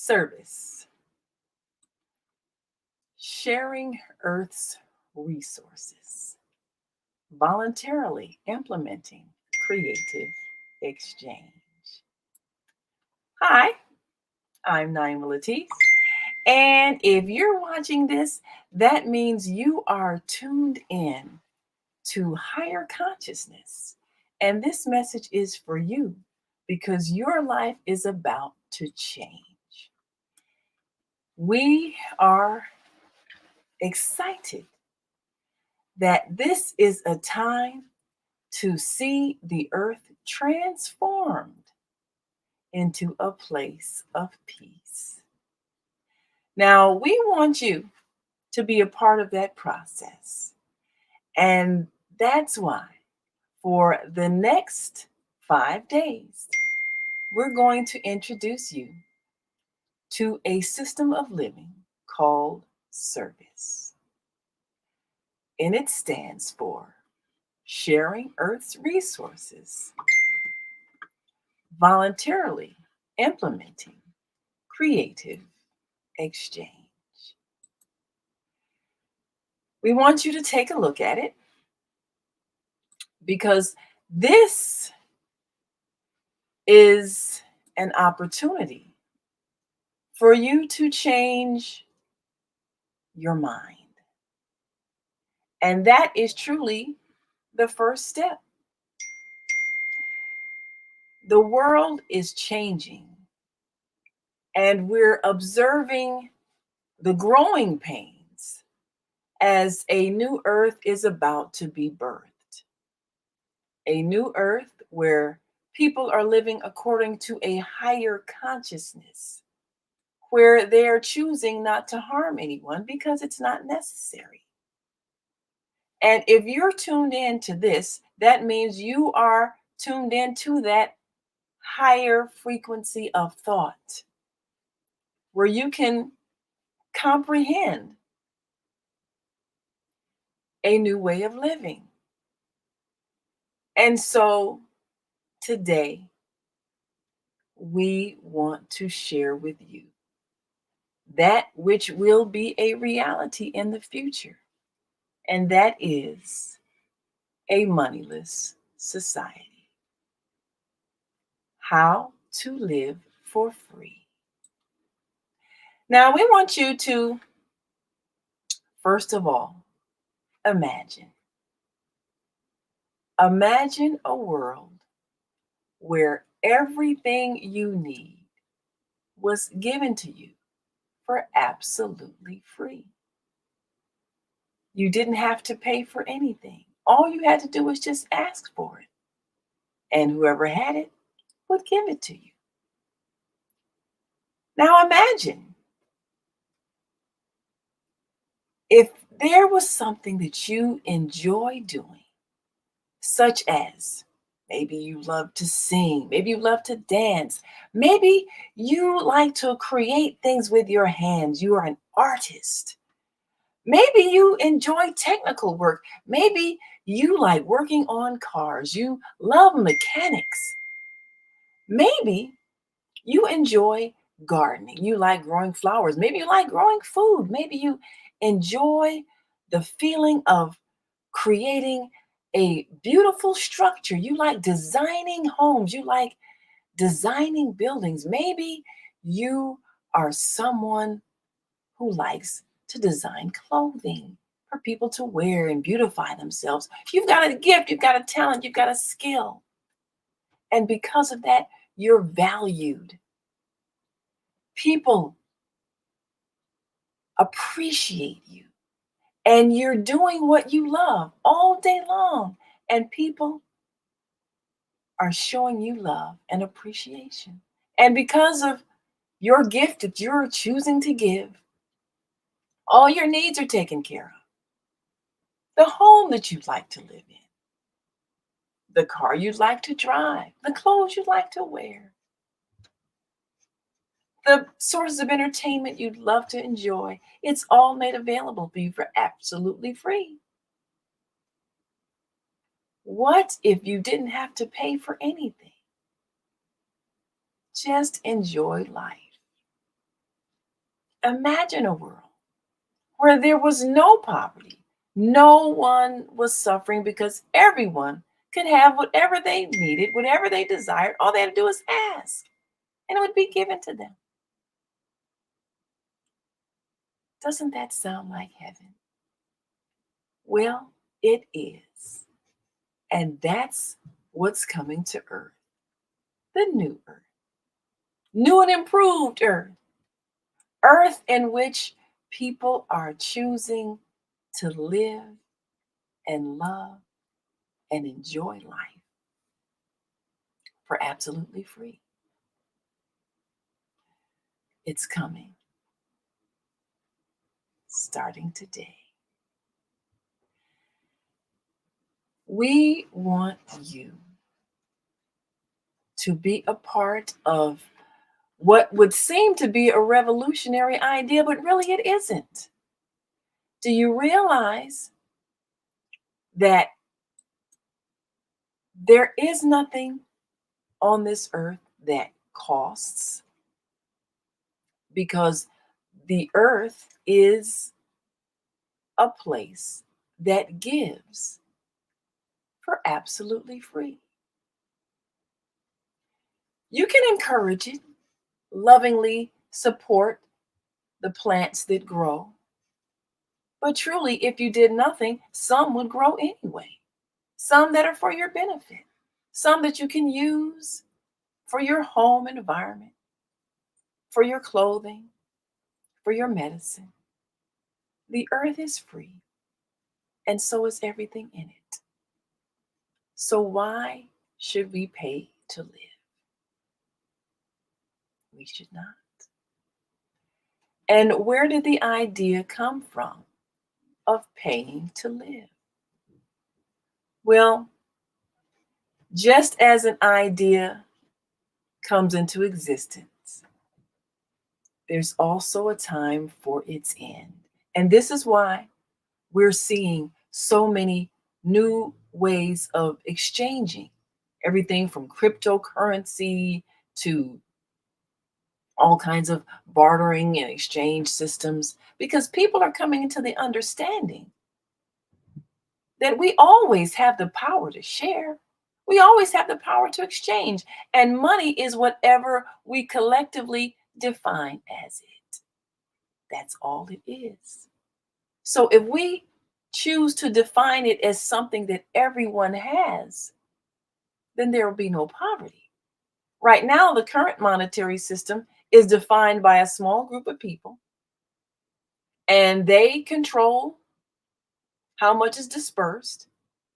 Service, sharing Earth's resources, voluntarily implementing creative exchange. Hi, I'm Naima Latif, and if you're watching this, that means you are tuned in to higher consciousness. And this message is for you because your life is about to change. We are excited that this is a time to see the earth transformed into a place of peace. Now, we want you to be a part of that process. And that's why, for the next 5 days, we're going to introduce you to a system of living called service. And it stands for sharing Earth's resources, voluntarily implementing creative exchange. We want you to take a look at it because this is an opportunity for you to change your mind. And that is truly the first step. The world is changing, and we're observing the growing pains as a new earth is about to be birthed. A new earth where people are living according to a higher consciousness, where they are choosing not to harm anyone because it's not necessary. And if you're tuned in to this, that means you are tuned into that higher frequency of thought where you can comprehend a new way of living. And so today, we want to share with you that which will be a reality in the future, and that is a moneyless society. How to live for free. Now, we want you to, first of all, imagine. Imagine a world where everything you need was given to you for absolutely free. You didn't have to pay for anything. All you had to do was just ask for it. And whoever had it would give it to you. Now imagine if there was something that you enjoy doing, such as maybe you love to sing, maybe you love to dance, maybe you like to create things with your hands, you are an artist. Maybe you enjoy technical work. Maybe you like working on cars. You love mechanics. Maybe you enjoy gardening. You like growing flowers. Maybe you like growing food. Maybe you enjoy the feeling of creating a beautiful structure. You like designing homes. You like designing buildings. Maybe you are someone who likes to design clothing for people to wear and beautify themselves. You've got a gift, you've got a talent, you've got a skill. And because of that, you're valued. People appreciate you. And you're doing what you love all day long. And people are showing you love and appreciation. And because of your gift that you're choosing to give, all your needs are taken care of. The home that you'd like to live in, the car you'd like to drive, the clothes you'd like to wear, the sources of entertainment you'd love to enjoy. It's all made available for you for absolutely free. What if you didn't have to pay for anything? Just enjoy life. Imagine a world where there was no poverty. No one was suffering because everyone could have whatever they needed, whatever they desired. All they had to do was ask, and it would be given to them. Doesn't that sound like heaven? Well, it is. And that's what's coming to earth, the new earth, new and improved earth, earth in which people are choosing to live and love and enjoy life for absolutely free. It's coming starting today. We want you to be a part of what would seem to be a revolutionary idea, but really it isn't. Do you realize that there is nothing on this earth that costs? Because the earth is a place that gives for absolutely free. You can encourage it, lovingly support the plants that grow. But truly, if you did nothing, some would grow anyway. Some that are for your benefit, some that you can use for your home environment, for your clothing, for your medicine. The earth is free, and so is everything in it. So why should we pay to live? We should not. And where did the idea come from of paying to live? Well, just as an idea comes into existence, there's also a time for its end. And this is why we're seeing so many new ways of exchanging everything from cryptocurrency to all kinds of bartering and exchange systems, because people are coming into the understanding that we always have the power to share. We always have the power to exchange. And money is whatever we collectively define as it. That's all it is. So if we choose to define it as something that everyone has, then there will be no poverty. Right now, the current monetary system is defined by a small group of people, and they control how much is dispersed,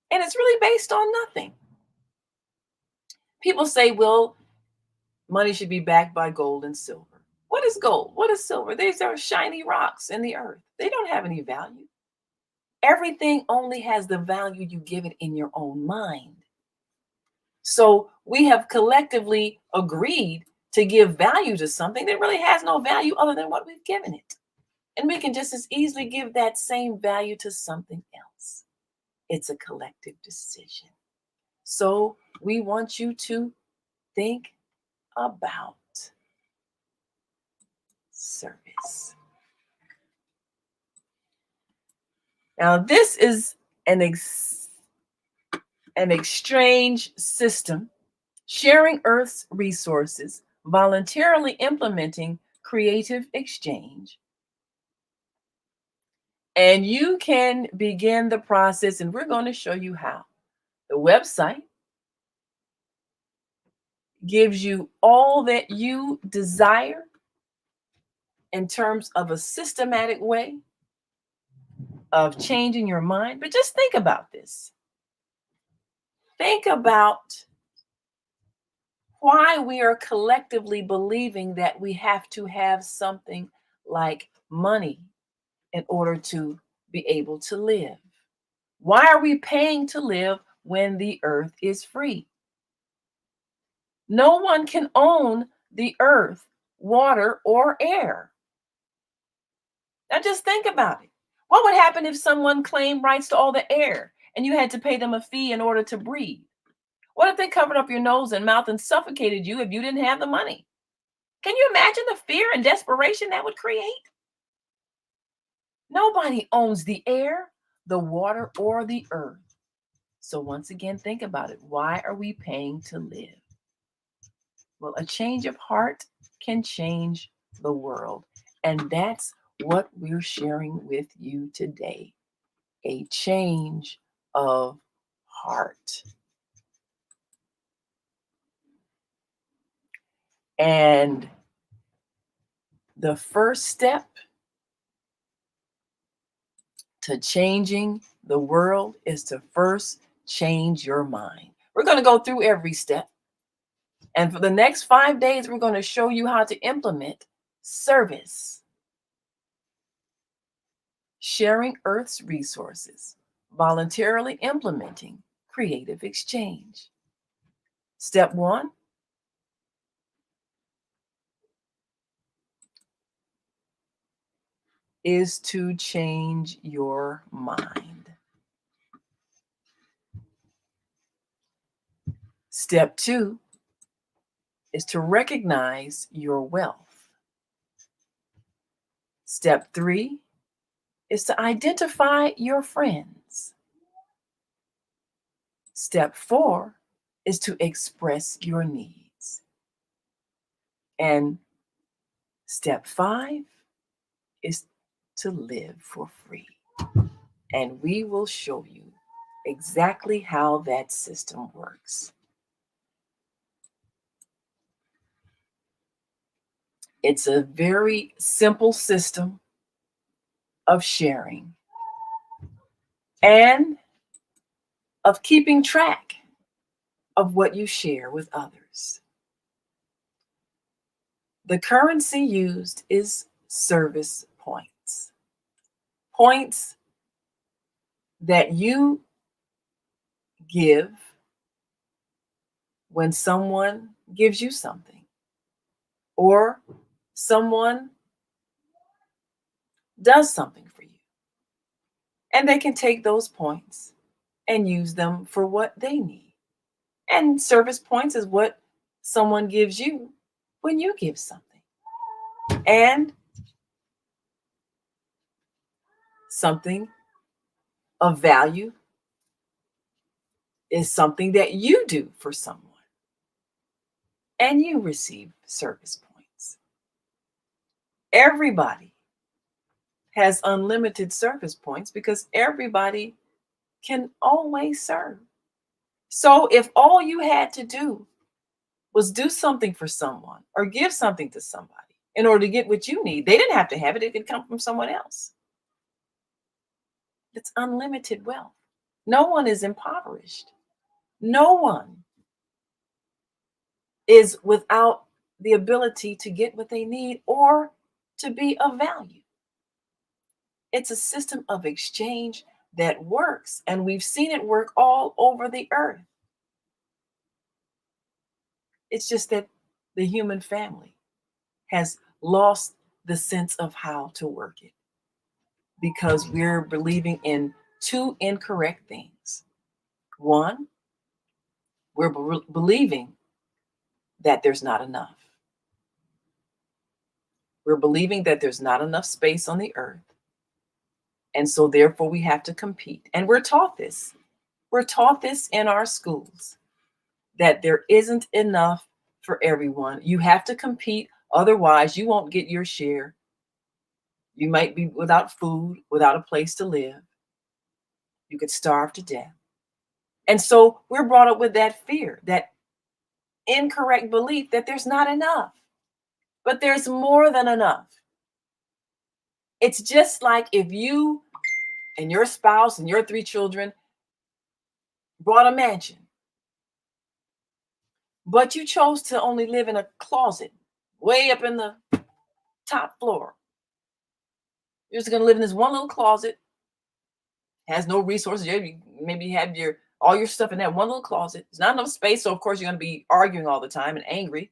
and it's really based on nothing. People say, well, money should be backed by gold and silver. What is gold? What is silver? These are shiny rocks in the earth. They don't have any value. Everything only has the value you give it in your own mind. So we have collectively agreed to give value to something that really has no value other than what we've given it. And we can just as easily give that same value to something else. It's a collective decision. So we want you to think about service. Now, this is an exchange system sharing Earth's resources, voluntarily implementing creative exchange. And you can begin the process, and we're going to show you how. The website gives you all that you desire in terms of a systematic way of changing your mind. But just think about this. Think about why we are collectively believing that we have to have something like money in order to be able to live. Why are we paying to live when the earth is free? No one can own the earth, water, or air. Now just think about it. What would happen if someone claimed rights to all the air and you had to pay them a fee in order to breathe? What if they covered up your nose and mouth and suffocated you if you didn't have the money? Can you imagine the fear and desperation that would create? Nobody owns the air, the water, or the earth. So, once again, think about it. Why are we paying to live? Well, a change of heart can change the world. And that's what we're sharing with you today, a change of heart. And the first step to changing the world is to first change your mind. We're going to go through every step. And for the next 5 days, we're going to show you how to implement service, sharing Earth's resources, voluntarily implementing creative exchange. Step one is to change your mind. Step two is to recognize your wealth. Step three is to identify your friends. Step four is to express your needs. And step five is to live for free. And we will show you exactly how that system works. It's a very simple system of sharing and of keeping track of what you share with others. The currency used is service points. Points that you give when someone gives you something or someone does something for you. And they can take those points and use them for what they need. And service points is what someone gives you when you give something. And something of value is something that you do for someone and you receive service points. Everybody has unlimited service points because everybody can always serve. So if all you had to do was do something for someone or give something to somebody in order to get what you need, they didn't have to have it, it could come from someone else. It's unlimited wealth. No one is impoverished. No one is without the ability to get what they need or to be of value. It's a system of exchange that works, and we've seen it work all over the earth. It's just that the human family has lost the sense of how to work it because we're believing in two incorrect things. One, we're believing that there's not enough. We're believing that there's not enough space on the earth. And so, therefore, we have to compete. And we're taught this. We're taught this in our schools that there isn't enough for everyone. You have to compete. Otherwise, you won't get your share. You might be without food, without a place to live. You could starve to death. And so, we're brought up with that fear, that incorrect belief that there's not enough. But there's more than enough. It's just like if you and your spouse and your three children bought a mansion, but you chose to only live in a closet way up in the top floor. You're just going to live in this one little closet, has no resources. Maybe you have all your stuff in that one little closet. There's not enough space, so of course you're going to be arguing all the time and angry.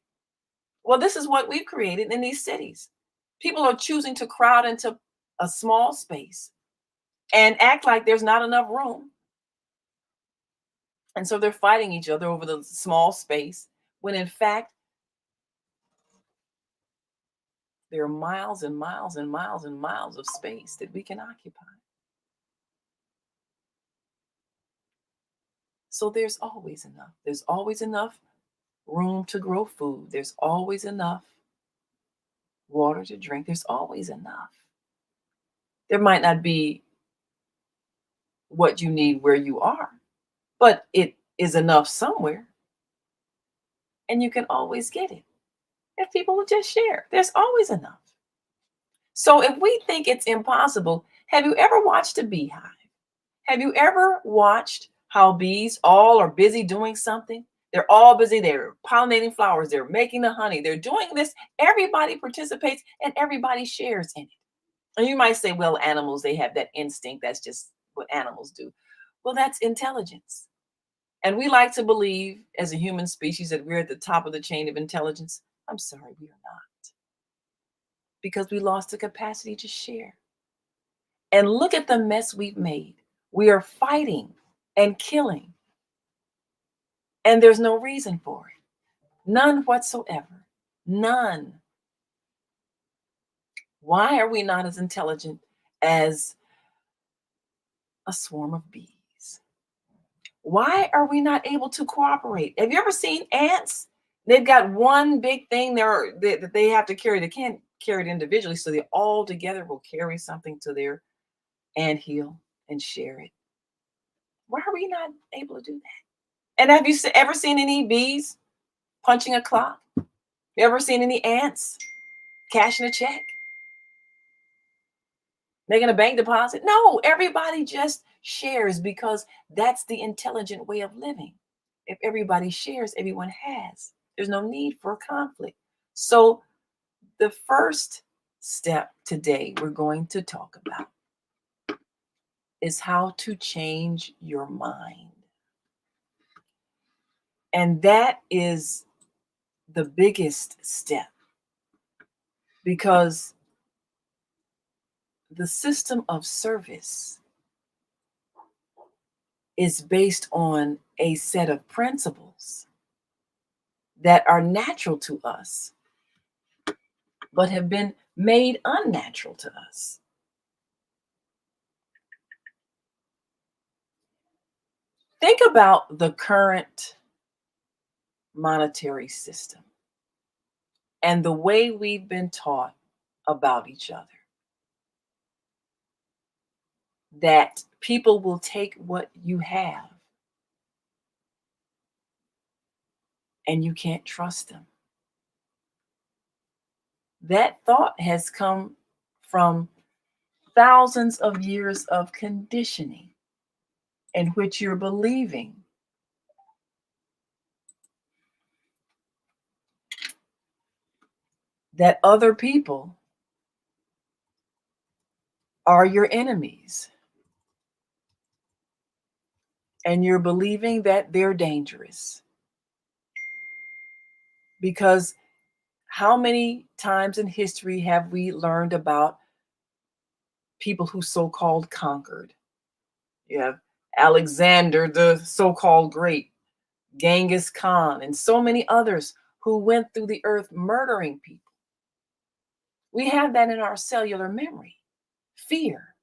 Well, this is what we've created in these cities. People are choosing to crowd into a small space and act like there's not enough room. And so they're fighting each other over the small space when in fact There are miles and miles and miles and miles of space that we can occupy. So there's always enough. There's always enough room to grow food. There's always enough water to drink. There's always enough. There might not be what you need where you are, but it is enough somewhere, and you can always get it if people will just share. There's always enough. So if we think it's impossible, have you ever watched a beehive? Have you ever watched how bees all are busy doing something? They're all busy. They're pollinating flowers. They're making the honey. They're doing this. Everybody participates and everybody shares in it. And you might say, well, animals, they have that instinct. That's just what animals do. Well, that's intelligence. And we like to believe as a human species that we're at the top of the chain of intelligence. I'm sorry, we are not. Because we lost the capacity to share. And look at the mess we've made. We are fighting and killing, and there's no reason for it. None whatsoever. None. Why are we not as intelligent as a swarm of bees? Why are we not able to cooperate? Have you ever seen ants? They've got one big thing that they have to carry. They can't carry it individually, so they all together will carry something to their anthill and share it. Why are we not able to do that? And have you ever seen any bees punching a clock? You ever seen any ants cashing a check? Making a bank deposit? No, everybody just shares because that's the intelligent way of living. If everybody shares, everyone has. There's no need for conflict. So, the first step today we're going to talk about is how to change your mind. And that is the biggest step because the system of service is based on a set of principles that are natural to us, but have been made unnatural to us. Think about the current monetary system and the way we've been taught about each other. That people will take what you have and you can't trust them. That thought has come from thousands of years of conditioning in which you're believing that other people are your enemies. And you're believing that they're dangerous. Because how many times in history have we learned about people who so-called conquered? You have Alexander, the so-called great, Genghis Khan, and so many others who went through the earth murdering people. We have that in our cellular memory, fear.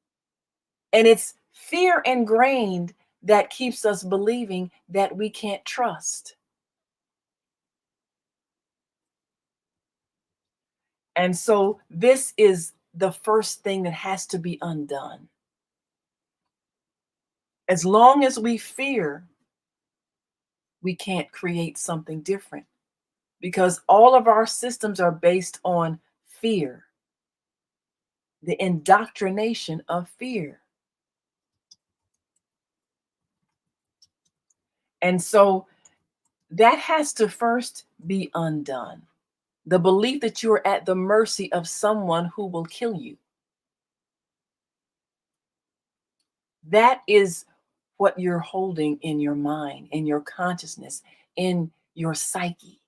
And it's fear ingrained that keeps us believing that we can't trust. And so this is the first thing that has to be undone. As long as we fear, we can't create something different because all of our systems are based on fear, the indoctrination of fear. And so that has to first be undone. The belief that you are at the mercy of someone who will kill you. That is what you're holding in your mind, in your consciousness, in your psyche.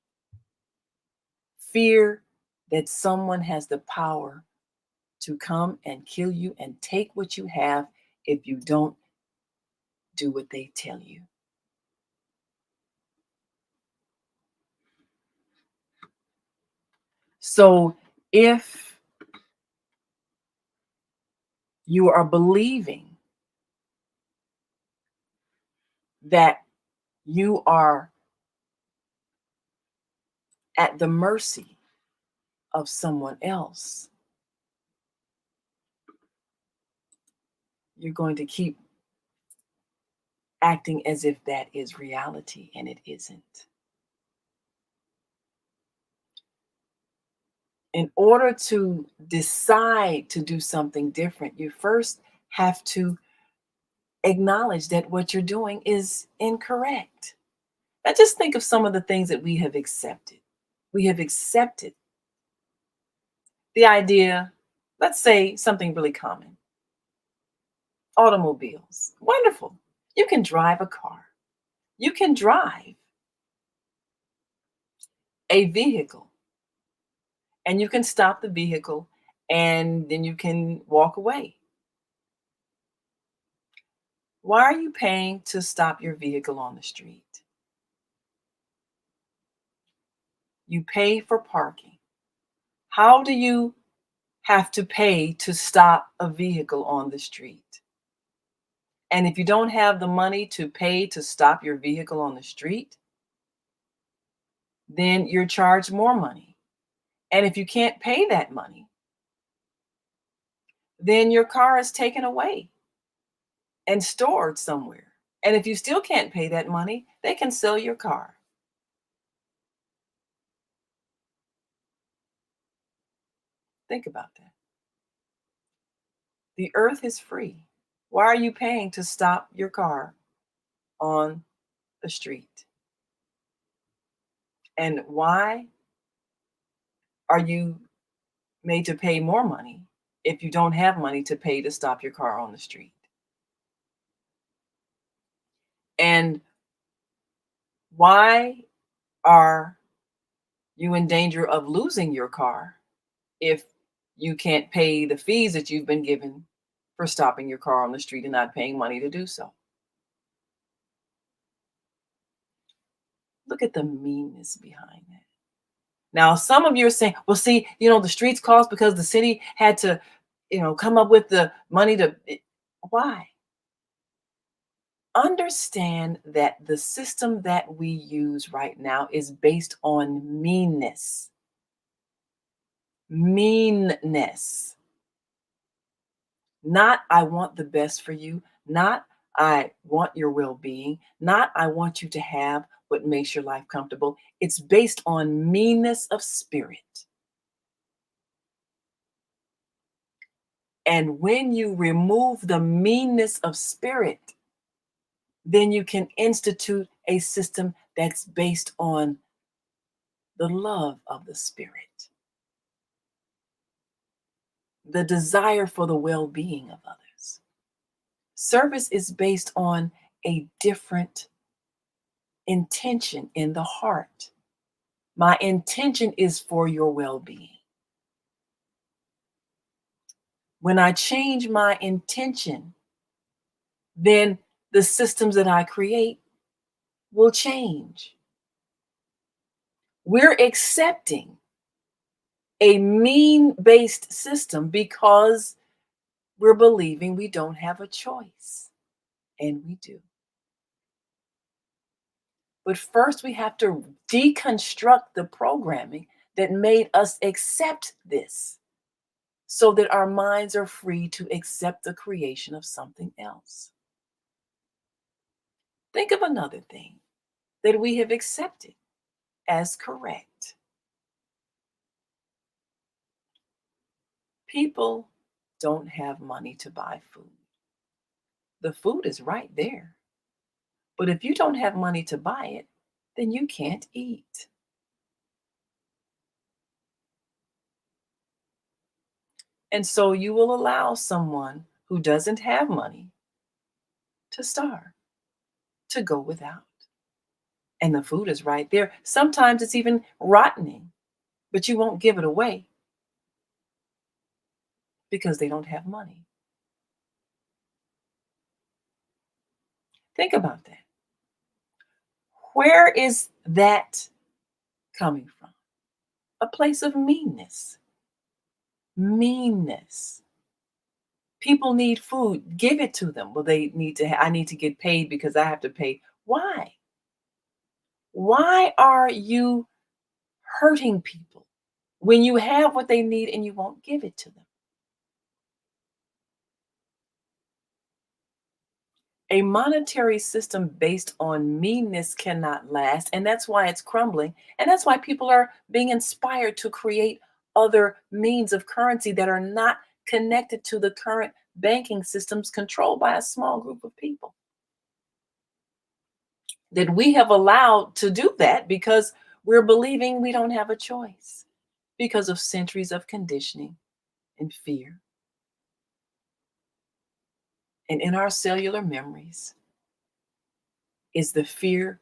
Fear that someone has the power to come and kill you and take what you have if you don't do what they tell you. So if You are believing that you are at the mercy of someone else. You're going to keep acting as if that is reality, and it isn't. In order to decide to do something different, you first have to acknowledge that what you're doing is incorrect. Now, just think of some of the things that we have accepted. We have accepted the idea, let's say something really common, automobiles. Wonderful. You can drive a car, you can drive a vehicle, and you can stop the vehicle and then you can walk away. Why are you paying to stop your vehicle on the street? You pay for parking. How do you have to pay to stop a vehicle on the street? And if you don't have the money to pay to stop your vehicle on the street, then you're charged more money. And if you can't pay that money, then your car is taken away and stored somewhere. And if you still can't pay that money, they can sell your car. Think about that. The earth is free. Why are you paying to stop your car on the street? And why are you made to pay more money if you don't have money to pay to stop your car on the street? And why are you in danger of losing your car if you can't pay the fees that you've been given for stopping your car on the street and not paying money to do so? Look at the meanness behind that. Now, some of you are saying, well, see, the streets cost because the city had to, come up with the money to. Why? Understand that the system that we use right now is based on meanness. Meanness. Not, I want the best for you. Not, I want your well being. Not, I want you to have what makes your life comfortable. It's based on meanness of spirit. And when you remove the meanness of spirit, then you can institute a system that's based on the love of the spirit, the desire for the well being of others. Service is based on a different intention in the heart. My intention is for your well being. When I change my intention, then the systems that I create will change. We're accepting a mean based system because we're believing we don't have a choice. And we do. But first, we have to deconstruct the programming that made us accept this so that our minds are free to accept the creation of something else. Think of another thing that we have accepted as correct. People don't have money to buy food. The food is right there. But if you don't have money to buy it, then you can't eat. And so you will allow someone who doesn't have money to starve, to go without. And the food is right there. Sometimes it's even rottening, but you won't give it away because they don't have money. Think about that. Where is that coming from? A place of meanness. Meanness. People need food, give it to them. Well, they need to I need to get paid because I have to pay. Why? Why are you hurting people when you have what they need and you won't give it to them? A monetary system based on meanness cannot last, and that's why it's crumbling. And that's why people are being inspired to create other means of currency that are not connected to the current banking systems controlled by a small group of people that we have allowed to do that because we're believing we don't have a choice because of centuries of conditioning and fear. And in our cellular memories is the fear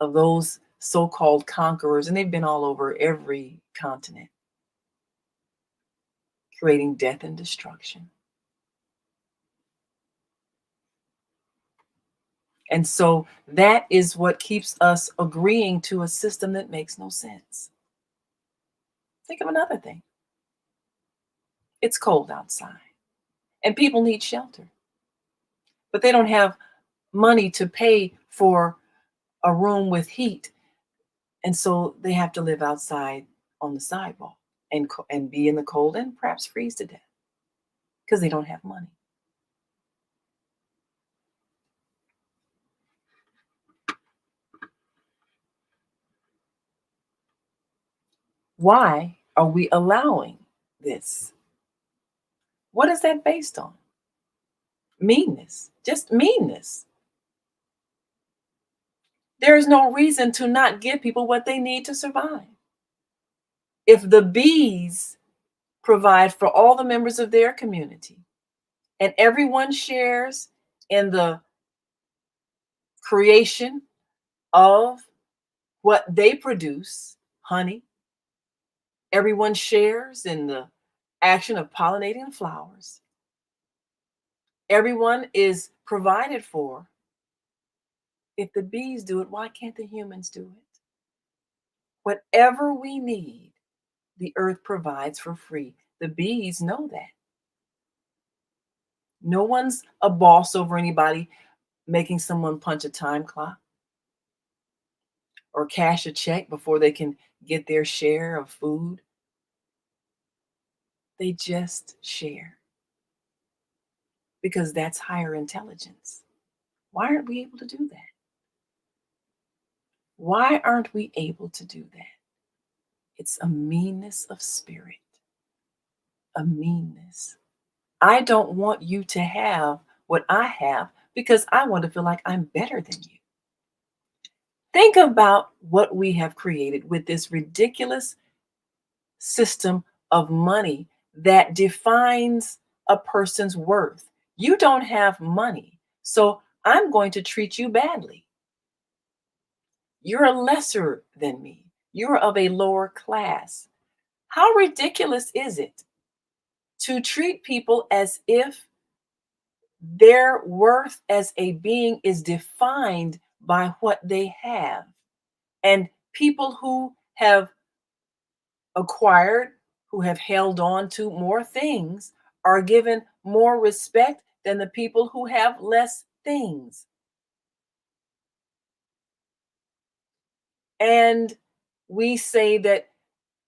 of those so called conquerors, and they've been all over every continent, creating death and destruction. And so that is what keeps us agreeing to a system that makes no sense. Think of another thing. It's cold outside, and people need shelter, but they don't have money to pay for a room with heat. And so they have to live outside on the sidewalk and be in the cold and perhaps freeze to death because they don't have money. Why are we allowing this? What is that based on? Meanness, just meanness. There is no reason to not give people what they need to survive. If the bees provide for all the members of their community and everyone shares in the creation of what they produce, honey, everyone shares in the action of pollinating flowers, everyone is provided for. If the bees do it, why can't the humans do it? Whatever we need, the earth provides for free. The bees know that. No one's a boss over anybody making someone punch a time clock or cash a check before they can get their share of food. They just share because that's higher intelligence. Why aren't we able to do that? Why aren't we able to do that? It's a meanness of spirit, a meanness. I don't want you to have what I have because I want to feel like I'm better than you. Think about what we have created with this ridiculous system of money that defines a person's worth. You don't have money, so I'm going to treat you badly. You're a lesser than me. You're of a lower class. How ridiculous is it to treat people as if their worth as a being is defined by what they have? And people who have acquired, who have held on to more things, are given more respect than the people who have less things. And we say that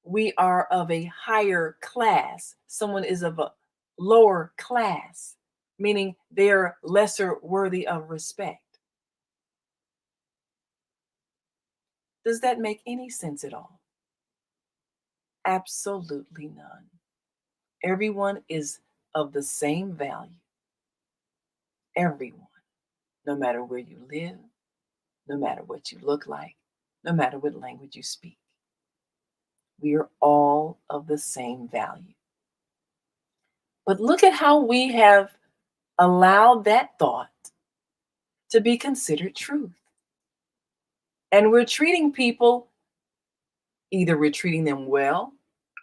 we are of a higher class, someone is of a lower class, meaning they're lesser worthy of respect. Does that make any sense at all? Absolutely none. Everyone is of the same value. Everyone, no matter where you live, no matter what you look like, no matter what language you speak. We are all of the same value. But look at how we have allowed that thought to be considered truth. And we're treating people, either we're treating them well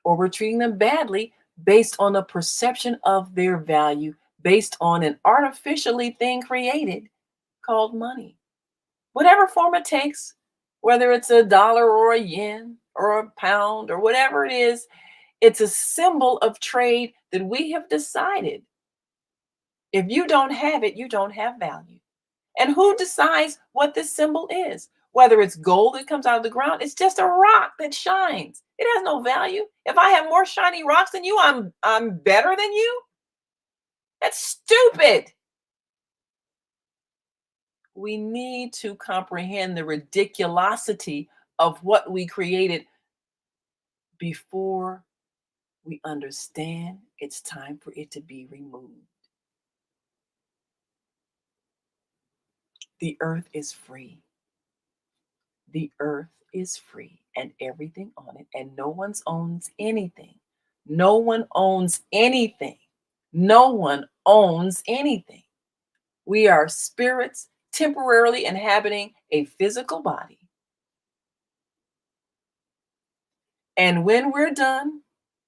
or we're treating them badly based on a perception of their value, based on an artificially thing created called money. Whatever form it takes, whether it's a dollar or a yen or a pound or whatever it is, it's a symbol of trade that we have decided If you don't have it, you don't have value. And who decides what this symbol is? Whether it's gold that comes out of the ground, it's just a rock that shines. It has no value. If I have more shiny rocks than you, I'm better than you. That's stupid. We need to comprehend the ridiculosity of what we created before we understand it's time for it to be removed. The earth is free. The earth is free and everything on it, and no one owns anything. No one owns anything. No one owns anything. We are spirits temporarily inhabiting a physical body. And when we're done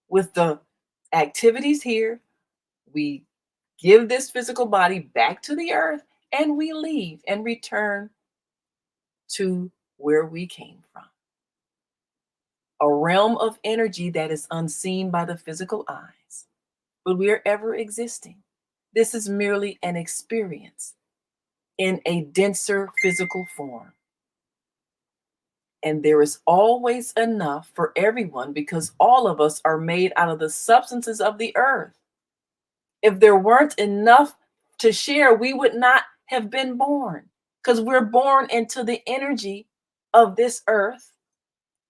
with the activities here, we give this physical body back to the earth and we leave and return to where we came from. A realm of energy that is unseen by the physical eyes, but we are ever existing. This is merely an experience in a denser physical form. And there is always enough for everyone because all of us are made out of the substances of the earth. If there weren't enough to share, we would not have been born because we're born into the energy of this earth,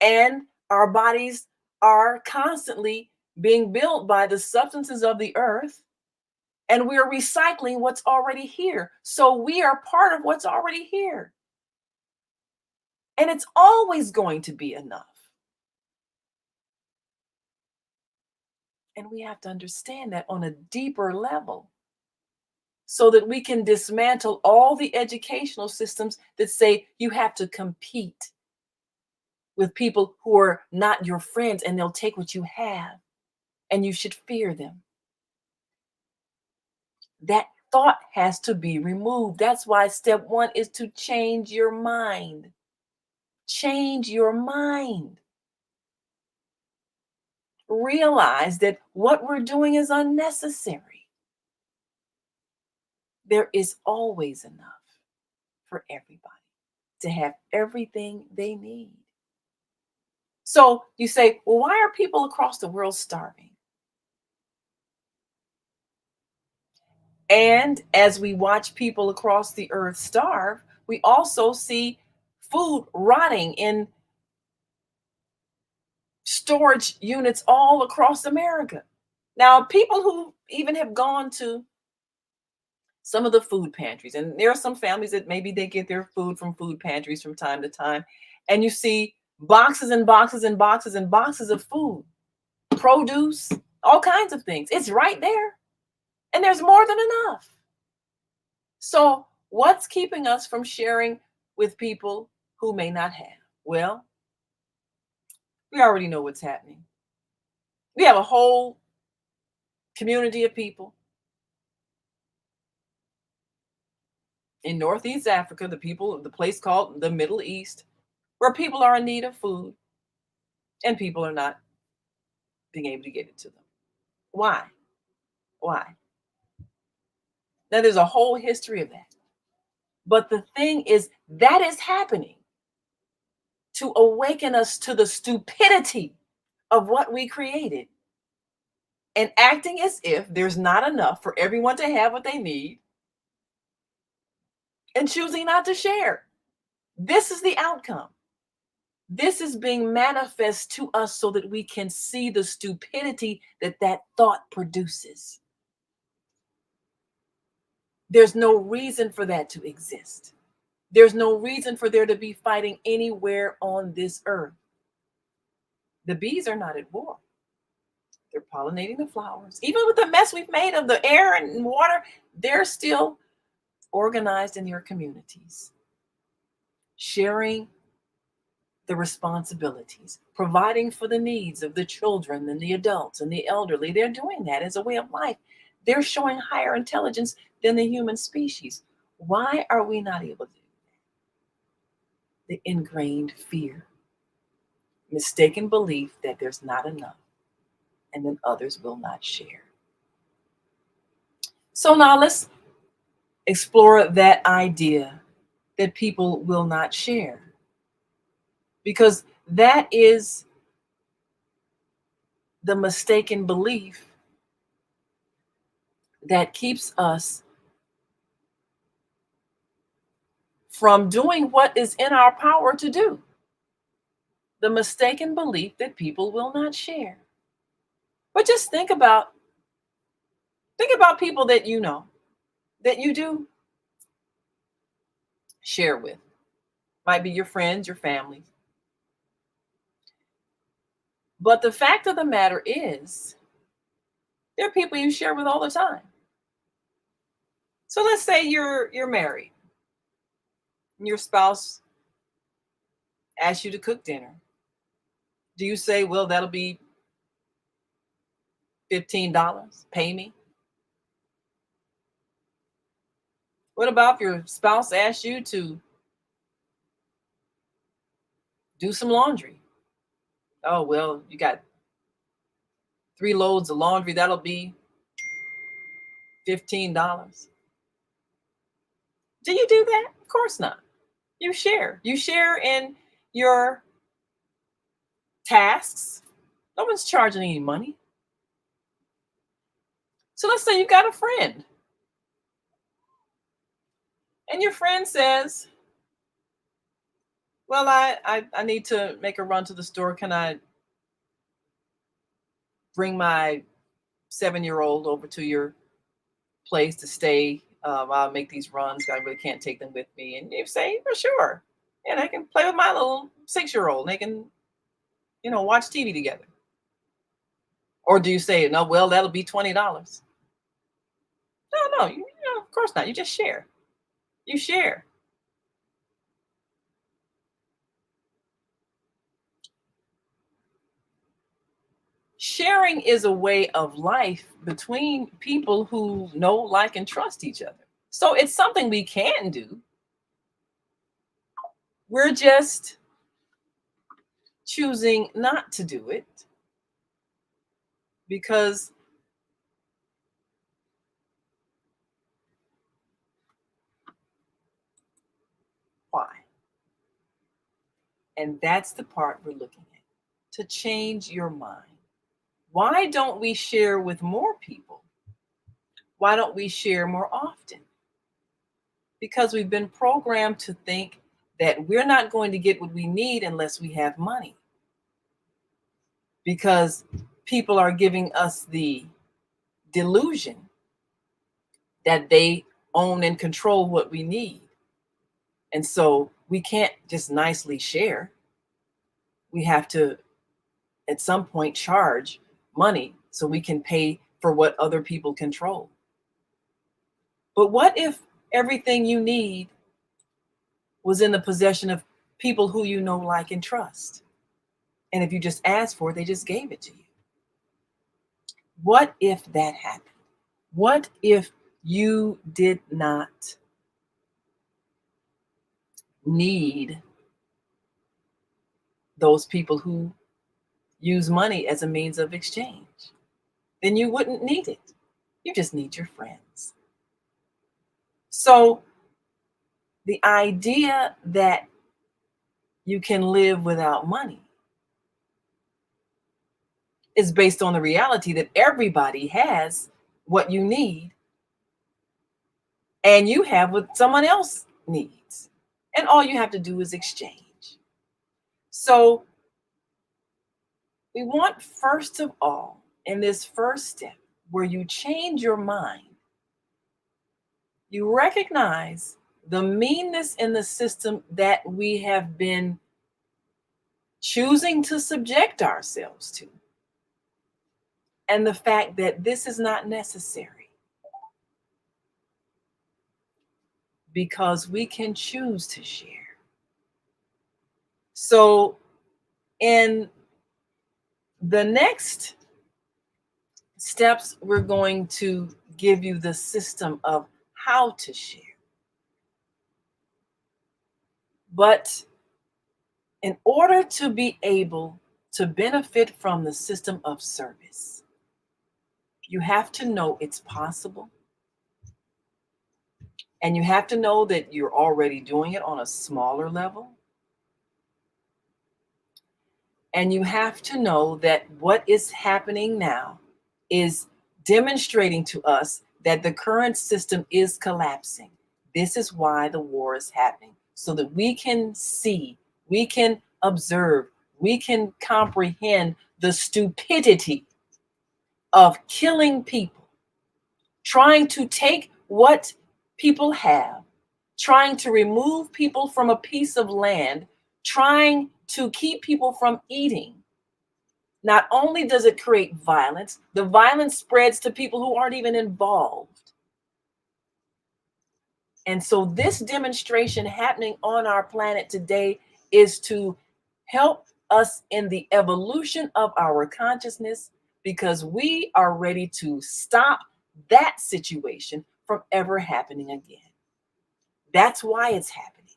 and our bodies are constantly being built by the substances of the earth, and we're recycling what's already here. So we are part of what's already here. And it's always going to be enough. And we have to understand that on a deeper level so that we can dismantle all the educational systems that say you have to compete with people who are not your friends and they'll take what you have and you should fear them. That thought has to be removed. That's why step one is to change your mind. Change your mind. Realize that what we're doing is unnecessary. There is always enough for everybody to have everything they need. So you say, well, why are people across the world starving? And as we watch people across the earth starve, we also see food rotting in storage units all across America. Now, people who even have gone to some of the food pantries, and there are some families that maybe they get their food from food pantries from time to time, and you see boxes and boxes and boxes and boxes of food, produce, all kinds of things. It's right there, and there's more than enough. So, what's keeping us from sharing with people who may not have? Well, we already know what's happening. We have a whole community of people in Northeast Africa, the place called the Middle East, where people are in need of food and people are not being able to get it to them. Why? Why? Now, there's a whole history of that. But the thing is, that is happening to awaken us to the stupidity of what we created and acting as if there's not enough for everyone to have what they need and choosing not to share. This is the outcome. This is being manifest to us so that we can see the stupidity that that thought produces. There's no reason for that to exist. There's no reason for there to be fighting anywhere on this earth. The bees are not at war. They're pollinating the flowers. Even with the mess we've made of the air and water, they're still organized in their communities, sharing the responsibilities, providing for the needs of the children and the adults and the elderly. They're doing that as a way of life. They're showing higher intelligence than the human species. Why are we not able to do that? The ingrained fear, mistaken belief that there's not enough and then others will not share. So now let's explore that idea that people will not share, because that is the mistaken belief that keeps us from doing what is in our power to do. The mistaken belief that people will not share. But just think about people that you know, that you do share with. Might be your friends, your family. But the fact of the matter is, there are people you share with all the time. So let's say you're married and your spouse asks you to cook dinner. Do you say, well, that'll be $15, pay me? What about if your spouse asks you to do some laundry? Oh, well, you got 3 loads of laundry, that'll be $15. Do you do that? Of course not. You share. You share in your tasks. No one's charging any money. So let's say you got a friend, and your friend says, well, I need to make a run to the store. Can I bring my 7-year-old over to your place to stay while I make these runs? I really can't take them with me. And you say, for sure. And I can play with my little 6-year-old. They can, watch TV together. Or do you say, no, well, that'll be $20? No, of course not. You just share. You share. Sharing is a way of life between people who know, like, and trust each other. So it's something we can do. We're just choosing not to do it because why? And that's the part we're looking at. To change your mind. Why don't we share with more people? Why don't we share more often? Because we've been programmed to think that we're not going to get what we need unless we have money. Because people are giving us the delusion that they own and control what we need. And so we can't just nicely share. We have to, at some point, charge money so we can pay for what other people control. But what if everything you need was in the possession of people who you know, like, and trust? And if you just asked for it, they just gave it to you. What if that happened? What if you did not need those people who use money as a means of exchange? Then you wouldn't need it. You just need your friends. So the idea that you can live without money is based on the reality that everybody has what you need and you have what someone else needs. And all you have to do is exchange. So we want, first of all, in this first step, where you change your mind, you recognize the meanness in the system that we have been choosing to subject ourselves to, and the fact that this is not necessary because we can choose to share. So, in the next steps, we're going to give you the system of how to share. But in order to be able to benefit from the system of service, you have to know it's possible And you have to know that you're already doing it on a smaller level. And you have to know that what is happening now is demonstrating to us that the current system is collapsing. This is why the war is happening, so that we can see, we can observe, we can comprehend the stupidity of killing people, trying to take what people have, trying to remove people from a piece of land, trying to keep people from eating. Not only does it create violence, the violence spreads to people who aren't even involved. And so, this demonstration happening on our planet today is to help us in the evolution of our consciousness, because we are ready to stop that situation from ever happening again. That's why it's happening,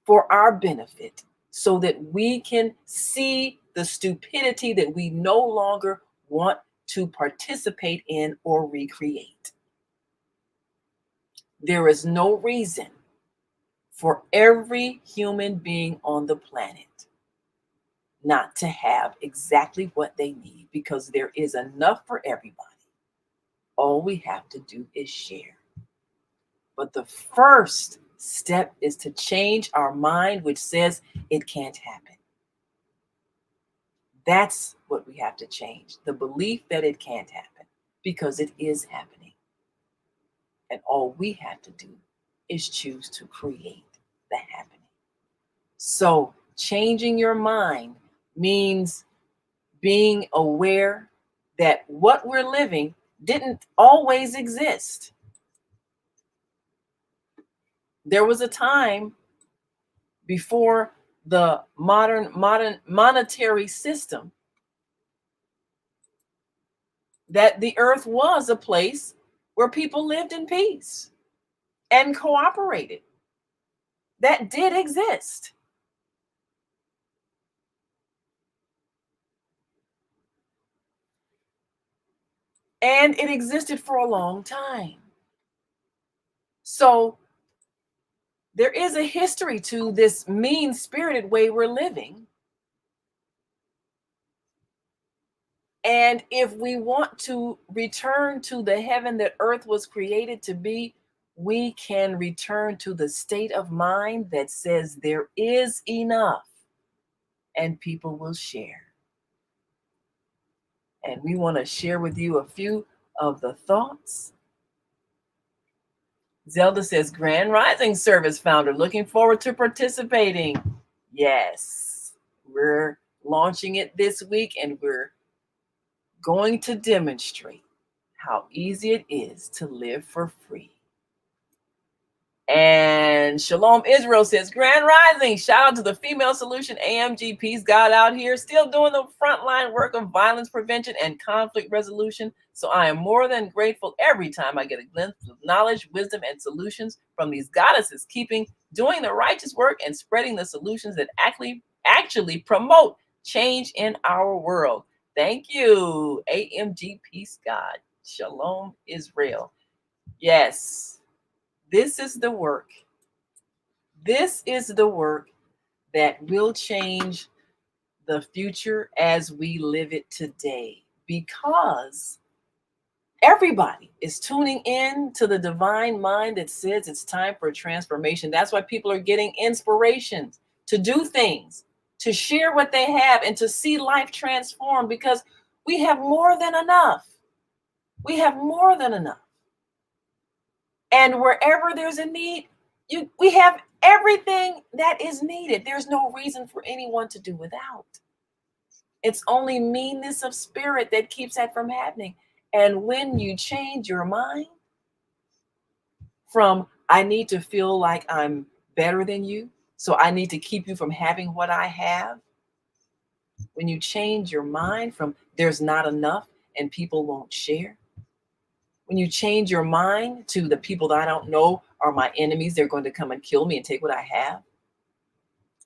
for our benefit, so that we can see the stupidity that we no longer want to participate in or recreate. There is no reason for every human being on the planet not to have exactly what they need, because there is enough for everybody. All we have to do is share. But the first step is to change our mind, which says it can't happen. That's what we have to change, the belief that it can't happen, because it is happening. And all we have to do is choose to create the happening. So, changing your mind means being aware that what we're living didn't always exist. There was a time before the modern monetary system that the earth was a place where people lived in peace and cooperated. That did exist. And it existed for a long time. So there is a history to this mean-spirited way we're living. And if we want to return to the heaven that earth was created to be, we can return to the state of mind that says there is enough and people will share. And we want to share with you a few of the thoughts. Zelda says, Grand Rising Service founder, looking forward to participating. Yes, we're launching it this week, and we're going to demonstrate how easy it is to live for free. And Shalom Israel says, Grand Rising, shout out to the Female Solution AMG, peace God out here, still doing the frontline work of violence prevention and conflict resolution. So I am more than grateful every time I get a glimpse of knowledge, wisdom, and solutions from these goddesses, doing the righteous work and spreading the solutions that actually promote change in our world. Thank you, AMG, peace God. Shalom Israel. Yes. This is the work. This is the work that will change the future as we live it today, because everybody is tuning in to the divine mind that says it's time for transformation. That's why people are getting inspirations to do things, to share what they have, and to see life transform, because we have more than enough. We have more than enough. And wherever there's a need, we have everything that is needed. There's no reason for anyone to do without. It's only meanness of spirit that keeps that from happening. And when you change your mind from, I need to feel like I'm better than you, so I need to keep you from having what I have. When you change your mind from, there's not enough and people won't share, when you change your mind to, the people that I don't know are my enemies, they're going to come and kill me and take what I have.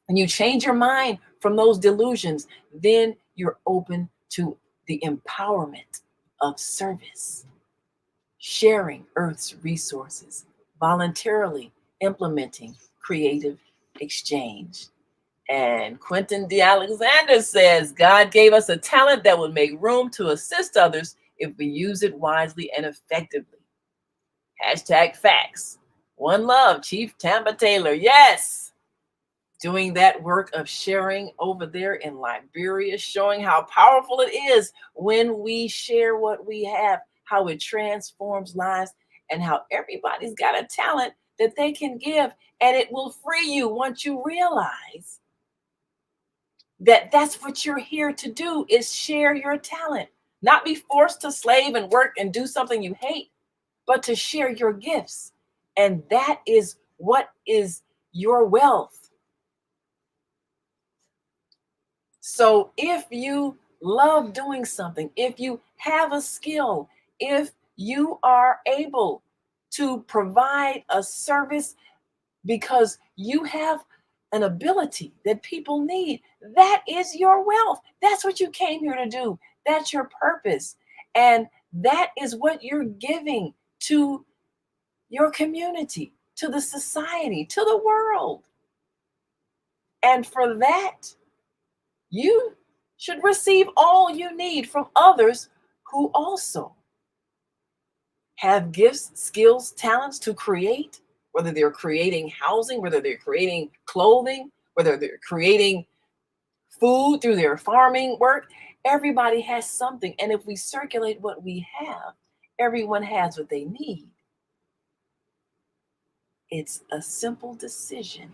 When you change your mind from those delusions, then you're open to the empowerment of service, sharing Earth's resources, voluntarily implementing creative exchange. And Quentin D. Alexander says, God gave us a talent that will make room to assist others if we use it wisely and effectively. Hashtag facts. One love, Chief Tamba Taylor. Yes. Doing that work of sharing over there in Liberia, showing how powerful it is when we share what we have, how it transforms lives, and how everybody's got a talent that they can give, and it will free you once you realize that that's what you're here to do, is share your talent, not be forced to slave and work and do something you hate, but to share your gifts. And that is what is your wealth. So if you love doing something, if you have a skill, if you are able to provide a service because you have an ability that people need, that is your wealth. That's what you came here to do. That's your purpose. And that is what you're giving to your community, to the society, to the world. And for that, you should receive all you need from others who also have gifts, skills, talents to create, whether they're creating housing, whether they're creating clothing, whether they're creating food through their farming work. Everybody has something. And if we circulate what we have, everyone has what they need. It's a simple decision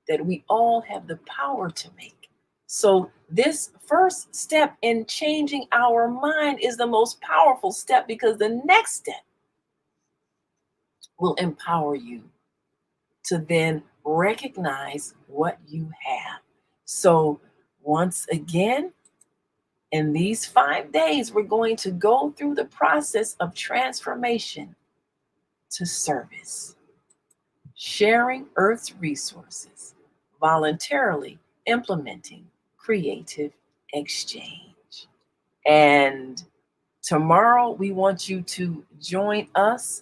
that we all have the power to make. So, this first step in changing our mind is the most powerful step, because the next step will empower you to then recognize what you have. So, once again, in these 5 days, we're going to go through the process of transformation to service, sharing Earth's resources, voluntarily implementing creative exchange. And tomorrow, we want you to join us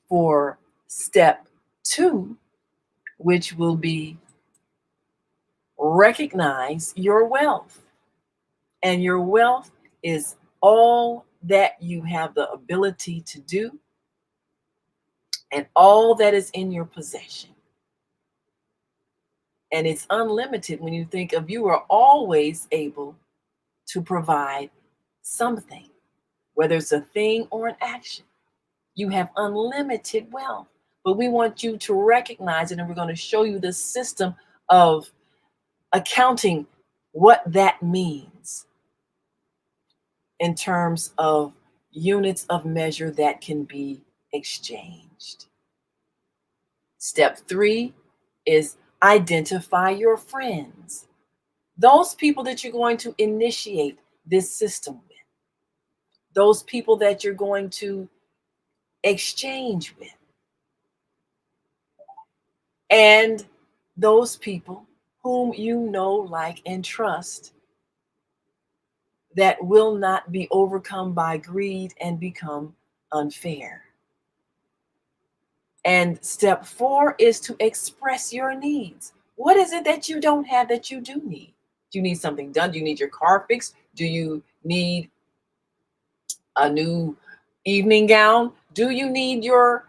for step 2, which will be recognize your wealth. And your wealth is all that you have the ability to do and all that is in your possession. And it's unlimited when you think of, you are always able to provide something, whether it's a thing or an action. You have unlimited wealth. But we want you to recognize it, and we're going to show you the system of accounting what that means in terms of units of measure that can be exchanged. Step 3 is identify your friends, those people that you're going to initiate this system with, those people that you're going to exchange with, and those people whom you know, like, and trust, that will not be overcome by greed and become unfair. And step 4 is to express your needs. What is it that you don't have that you do need? Do you need something done? Do you need your car fixed? Do you need a new evening gown? Do you need your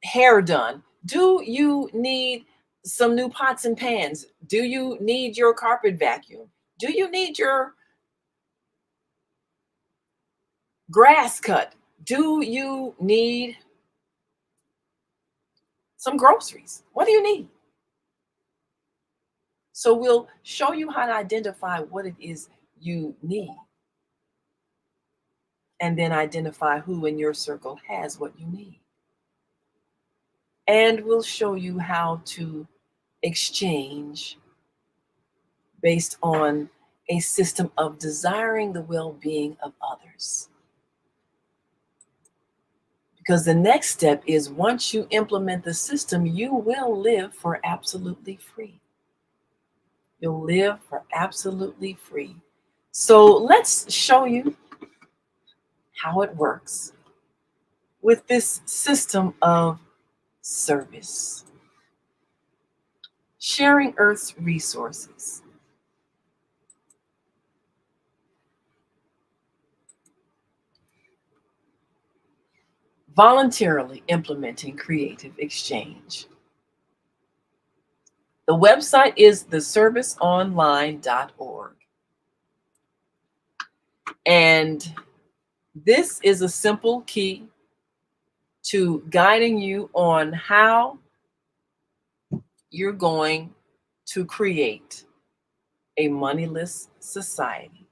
hair done? Do you need some new pots and pans? Do you need your carpet vacuum? Do you need your grass cut? Do you need some groceries? What do you need? So we'll show you how to identify what it is you need, and then identify who in your circle has what you need. And we'll show you how to exchange based on a system of desiring the well-being of others. Because the next step is, once you implement the system, you will live for absolutely free. You'll live for absolutely free. So let's show you how it works with this system of service, sharing Earth's resources, voluntarily implementing creative exchange. The website is theserviceonline.org. And this is a simple key to guiding you on how you're going to create a moneyless society.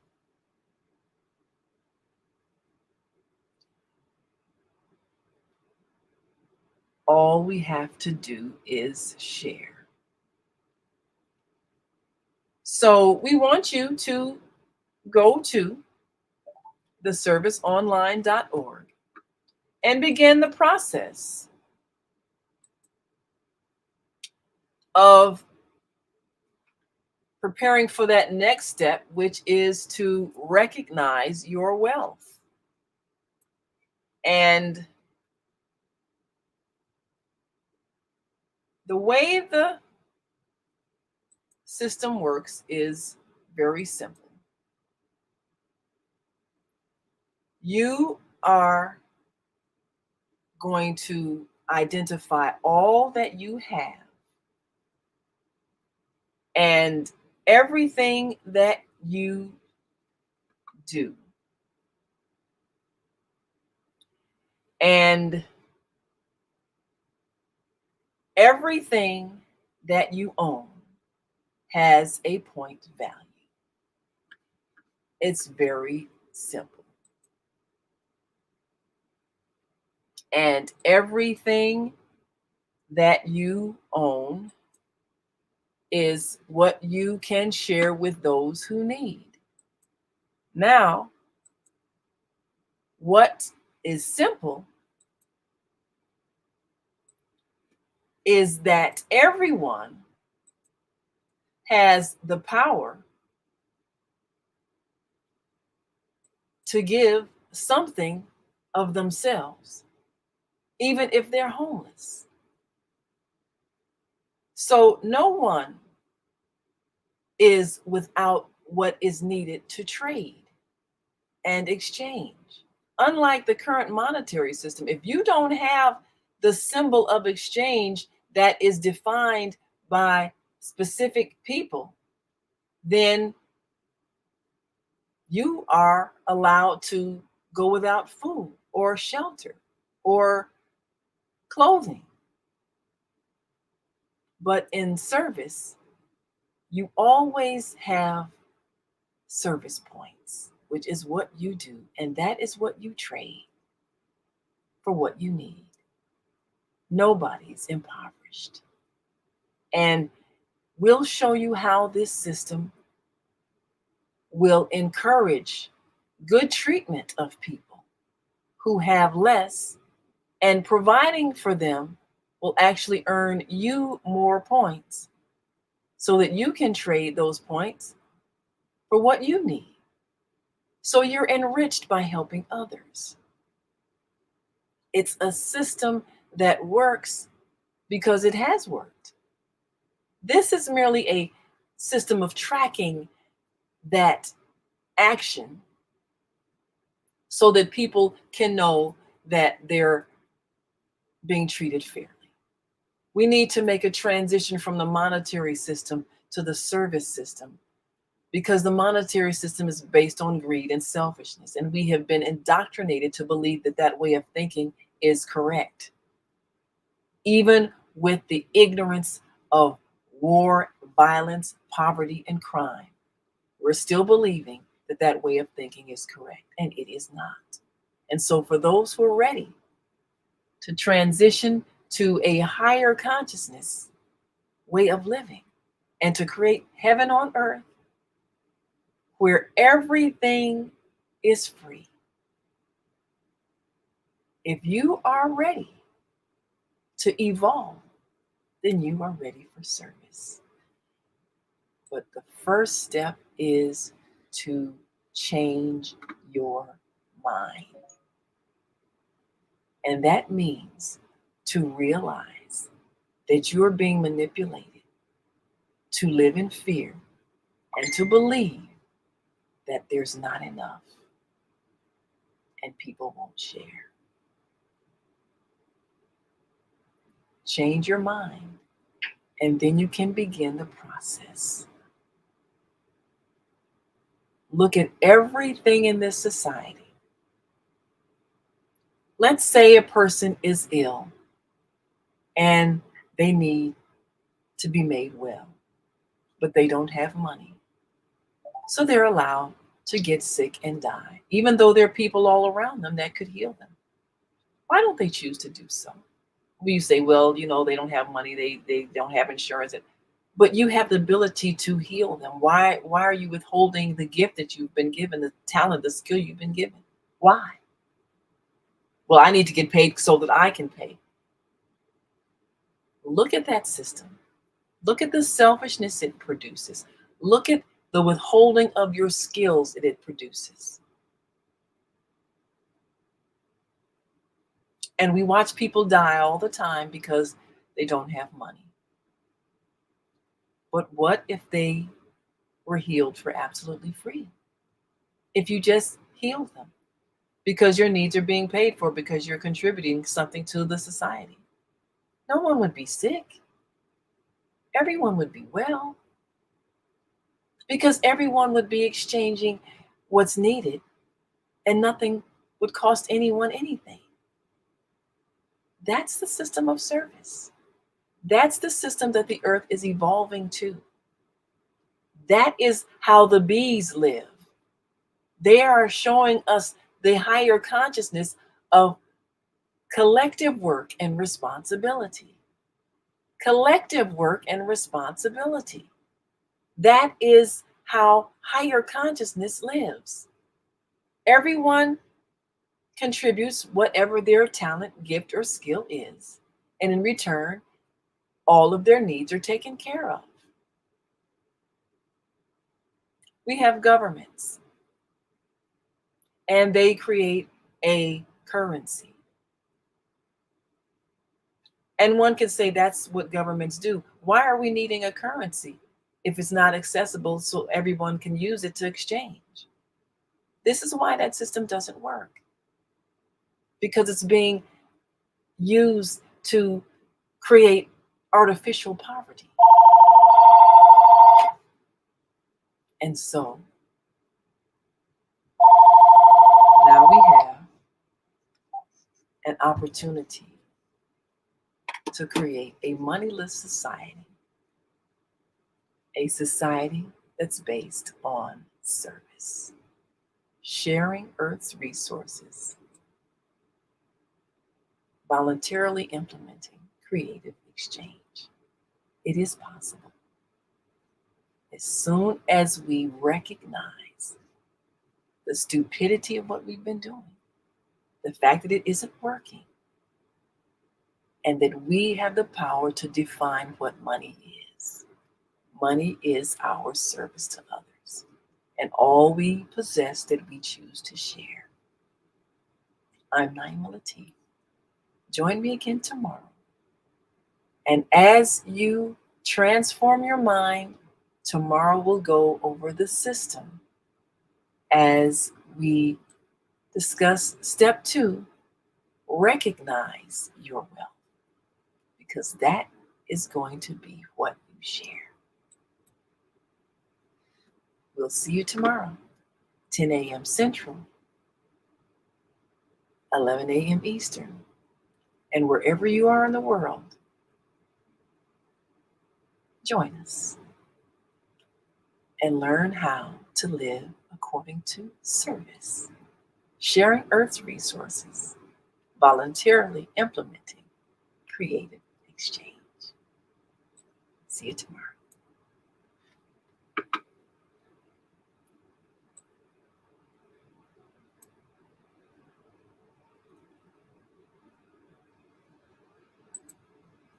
All we have to do is share. So we want you to go to theserviceonline.org and begin the process of preparing for that next step, which is to recognize your wealth. And the way the system works is very simple. You are going to identify all that you have and everything that you do. And everything that you own has a point value. It's very simple. And everything that you own is what you can share with those who need. Now, what is simple is that everyone has the power to give something of themselves, even if they're homeless. So no one is without what is needed to trade and exchange. Unlike the current monetary system, if you don't have the symbol of exchange that is defined by specific people, then you are allowed to go without food or shelter or clothing. But in service, you always have service points, which is what you do, and that is what you trade for what you need. Nobody's impoverished. And we'll show you how this system will encourage good treatment of people who have less, and providing for them will actually earn you more points so that you can trade those points for what you need. So you're enriched by helping others. It's a system that works because it has worked. This is merely a system of tracking that action so that people can know that they're being treated fairly. We need to make a transition from the monetary system to the service system because the monetary system is based on greed and selfishness, and we have been indoctrinated to believe that that way of thinking is correct. Even with the ignorance of war, violence, poverty, and crime, we're still believing that that way of thinking is correct, and it is not. And so for those who are ready to transition to a higher consciousness way of living and to create heaven on earth where everything is free, if you are ready to evolve, then you are ready for service. But the first step is to change your mind. And that means to realize that you're being manipulated to live in fear and to believe that there's not enough and people won't share. Change your mind, and then you can begin the process. Look at everything in this society. Let's say a person is ill and they need to be made well, but they don't have money. So they're allowed to get sick and die, even though there are people all around them that could heal them. Why don't they choose to do so? Well, you say, well, they don't have money, they don't have insurance, but you have the ability to heal them. Why are you withholding the gift that you've been given, the talent, the skill you've been given? Why? Well, I need to get paid so that I can pay. Look at that system. Look at the selfishness it produces. Look at the withholding of your skills that it produces. And we watch people die all the time because they don't have money. But what if they were healed for absolutely free? If you just healed them because your needs are being paid for, because you're contributing something to the society, no one would be sick. Everyone would be well because everyone would be exchanging what's needed and nothing would cost anyone anything. That's the system of service. That's the system that the earth is evolving to. That is how the bees live. They are showing us the higher consciousness of collective work and responsibility. Collective work and responsibility. That is how higher consciousness lives. Everyone contributes whatever their talent, gift, or skill is. And in return, all of their needs are taken care of. We have governments, and they create a currency. And one could say that's what governments do. Why are we needing a currency if it's not accessible so everyone can use it to exchange? This is why that system doesn't work. Because it's being used to create artificial poverty. And so now we have an opportunity to create a moneyless society, a society that's based on service, sharing Earth's resources, voluntarily implementing creative exchange. It is possible. As soon as we recognize the stupidity of what we've been doing, the fact that it isn't working, and that we have the power to define what money is. Money is our service to others, and all we possess that we choose to share. I'm Naima Latif. Join me again tomorrow. And as you transform your mind, tomorrow we'll go over the system as we discuss step 2, recognize your wealth, because that is going to be what you share. We'll see you tomorrow, 10 a.m. Central, 11 a.m. Eastern, and wherever you are in the world, join us and learn how to live according to service, sharing Earth's resources, voluntarily implementing creative exchange. See you tomorrow.